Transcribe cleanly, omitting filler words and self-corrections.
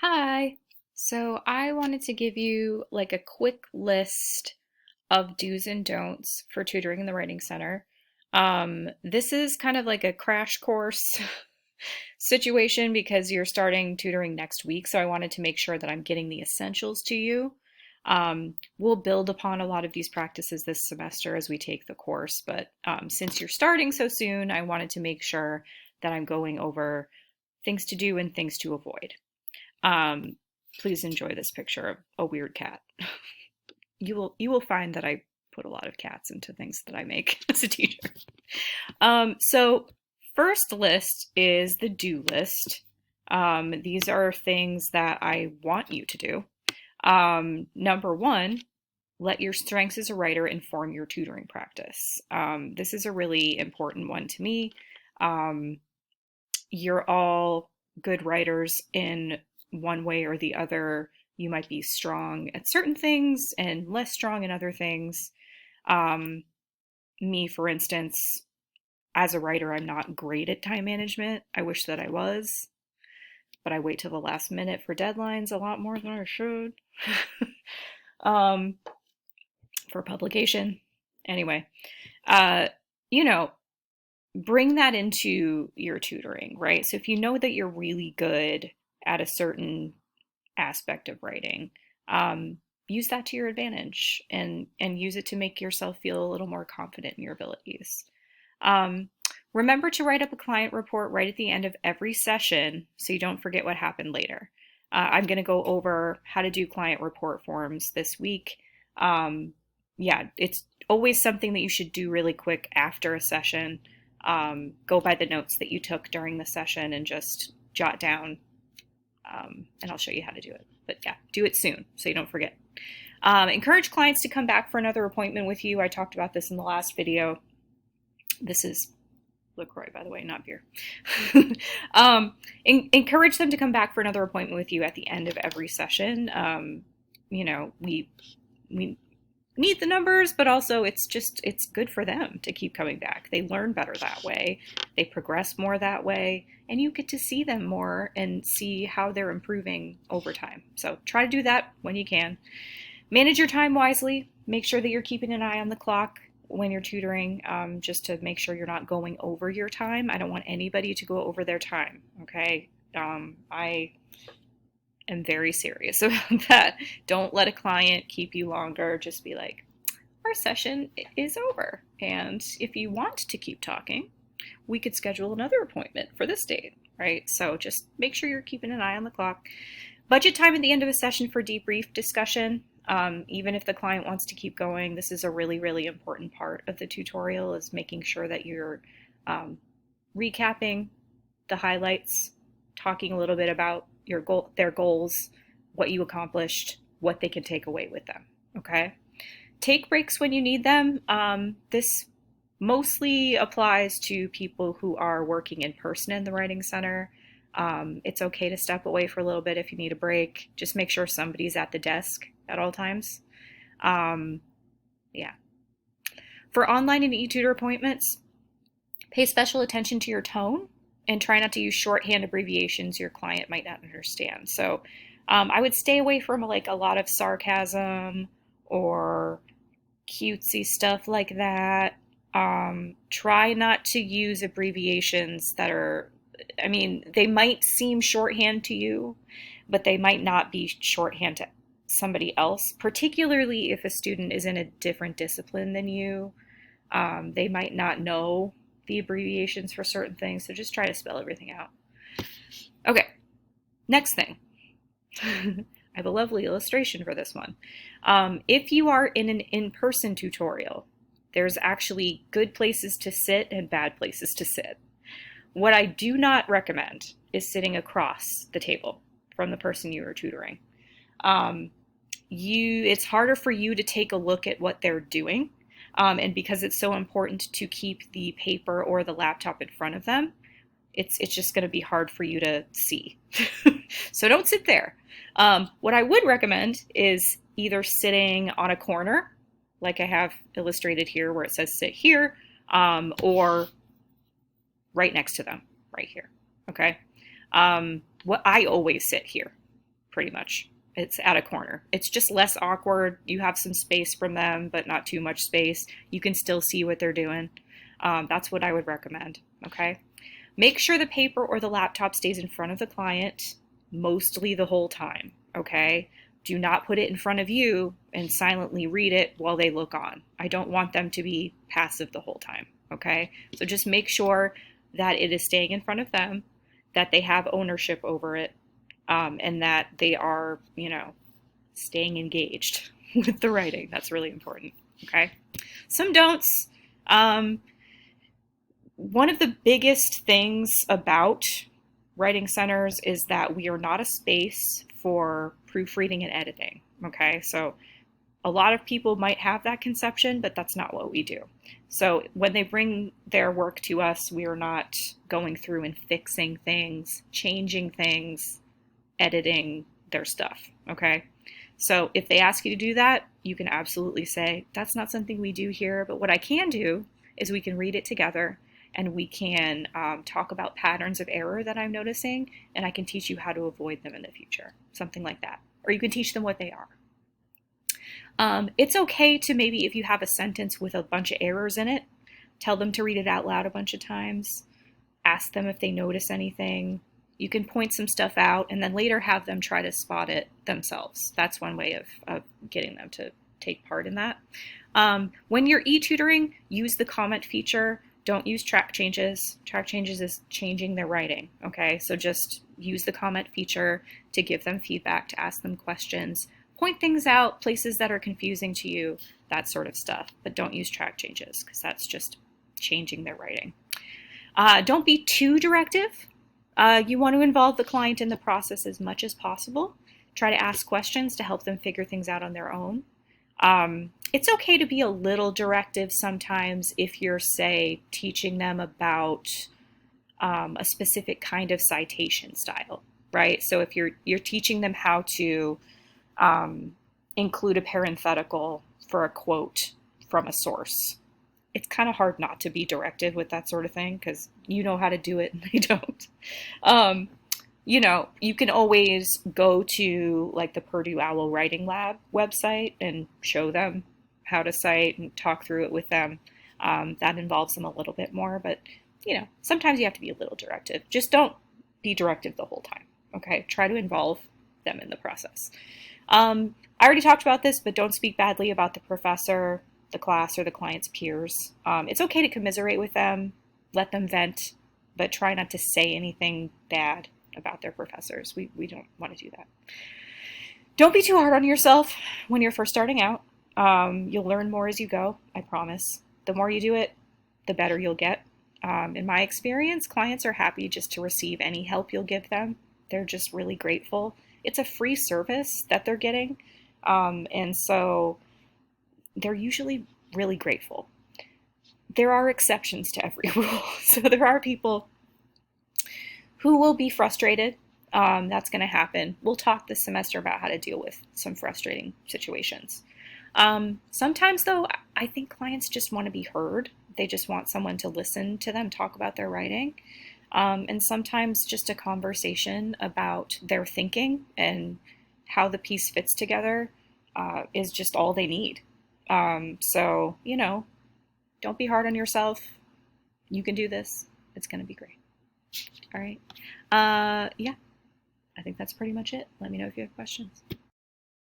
Hi. So I wanted to give you like a quick list of do's and don'ts for tutoring in the Writing Center. This is kind of like a crash course situation because you're starting tutoring next week. So I wanted to make sure that I'm getting the essentials to you. We'll build upon a lot of these practices this semester as we take the course, but since you're starting so soon, I wanted to make sure that I'm going over things to do and things to avoid. Um, Please enjoy this picture of a weird cat. You will find that I put a lot of cats into things that I make as a teacher. So first list is the do list. These are things that I want you to do. Number one, let your strengths as a writer inform your tutoring practice. This is a really important one to me. Um, you're all good writers in one way or the other. You might be strong at certain things and less strong in other things. Um, Me, for instance, as a writer, I'm not great at time management. I wish that I was, but I wait till the last minute for deadlines a lot more than I should um, for publication. Anyway, uh, you know, bring that into your tutoring, right? So if you know that you're really good at a certain aspect of writing, um, use that to your advantage and use it to make yourself feel a little more confident in your abilities. Um, Remember to write up a client report right at the end of every session so you don't forget what happened later. I'm going to go over how to do client report forms this week. Um, yeah, it's always something that you should do really quick after a session. Go by the notes that you took during the session and just jot down, and I'll show you how to do it. But yeah, do it soon so you don't forget. Encourage clients to come back for another appointment with you. I talked about this in the last video. This is LaCroix, by the way, not beer. Encourage them to come back for another appointment with you at the end of every session. We need the numbers, but also it's good for them to keep coming back. They learn better that way. They progress more that way, and you get to see them more and see how they're improving over time. So try to do that when you can. Manage your time wisely. Make sure that you're keeping an eye on the clock when you're tutoring, just to make sure you're not going over your time. I don't want anybody to go over their time, okay? I am very serious about that. Don't let a client keep you longer. Just be like, our session is over. And if you want to keep talking, we could schedule another appointment for this date, right? So just make sure you're keeping an eye on the clock. Budget time at the end of a session for debrief discussion. Even if the client wants to keep going, this is a really, really important part of the tutorial, is making sure that you're recapping the highlights, talking a little bit about their goals, what you accomplished, what they can take away with them. Okay. Take breaks when you need them. This mostly applies to people who are working in person in the Writing Center. It's okay to step away for a little bit if you need a break. Just make sure somebody's at the desk at all times. Yeah. For online and e-tutor appointments, pay special attention to your tone and try not to use shorthand abbreviations your client might not understand. So I would stay away from like a lot of sarcasm or cutesy stuff like that. Try not to use abbreviations that are, I mean, they might seem shorthand to you, but they might not be shorthand to somebody else, particularly if a student is in a different discipline than you. They might not know the abbreviations for certain things, so just try to spell everything out. Okay, next thing. I have a lovely illustration for this one. If you are in an in-person tutorial, there's actually good places to sit and bad places to sit. What I do not recommend is sitting across the table from the person you are tutoring. It's harder for you to take a look at what they're doing, and because it's so important to keep the paper or the laptop in front of them, it's just going to be hard for you to see. So don't sit there. What I would recommend is either sitting on a corner, like I have illustrated here where it says sit here, or right next to them, right here. Okay. What I always sit here. pretty much. It's at a corner. It's just less awkward. You have some space from them, but not too much space. You can still see what they're doing. That's what I would recommend, okay? Make sure the paper or the laptop stays in front of the client mostly the whole time, okay? Do not put it in front of you and silently read it while they look on. I don't want them to be passive the whole time, okay? So just make sure that it is staying in front of them, that they have ownership over it, and that they are, staying engaged with the writing. That's really important, okay? Some don'ts. One of the biggest things about writing centers is that we are not a space for proofreading and editing, okay? So a lot of people might have that conception, but that's not what we do. So when they bring their work to us, we are not going through and fixing things, changing things, editing their stuff, okay? So if they ask you to do that, you can absolutely say, that's not something we do here, but what I can do is we can read it together and we can talk about patterns of error that I'm noticing, and I can teach you how to avoid them in the future, something like that. Or you can teach them what they are. It's okay to maybe, if you have a sentence with a bunch of errors in it, tell them to read it out loud a bunch of times, ask them if they notice anything. You can point some stuff out and then later have them try to spot it themselves. That's one way of getting them to take part in that. When you're e-tutoring, use the comment feature. Don't use track changes. Track changes is changing their writing, okay? So just use the comment feature to give them feedback, to ask them questions, point things out, places that are confusing to you, that sort of stuff. But don't use track changes because that's just changing their writing. Don't be too directive. You want to involve the client in the process as much as possible. Try to ask questions to help them figure things out on their own. It's okay to be a little directive sometimes if you're, say, teaching them about a specific kind of citation style, right? So if you're teaching them how to include a parenthetical for a quote from a source, it's kind of hard not to be directive with that sort of thing because you know how to do it and they don't. You can always go to like the Purdue Owl Writing Lab website and show them how to cite and talk through it with them. That involves them a little bit more, but sometimes you have to be a little directive. Just don't be directive the whole time, okay? Try to involve them in the process. I already talked about this, but don't speak badly about the professor, the class, or the client's peers. It's okay to commiserate with them, let them vent, but try not to say anything bad about their professors. We don't want to do that. Don't be too hard on yourself when you're first starting out. You'll learn more as you go, I promise. The more you do it, the better you'll get. In my experience, clients are happy just to receive any help you'll give them. They're just really grateful. It's a free service that they're getting, and so they're usually really grateful. There are exceptions to every rule. So there are people who will be frustrated. That's going to happen. We'll talk this semester about how to deal with some frustrating situations. Sometimes, though, I think clients just want to be heard. They just want someone to listen to them talk about their writing. And sometimes just a conversation about their thinking and how the piece fits together is just all they need. So, don't be hard on yourself. You can do this. It's going to be great. All right. Yeah, I think that's pretty much it. Let me know if you have questions.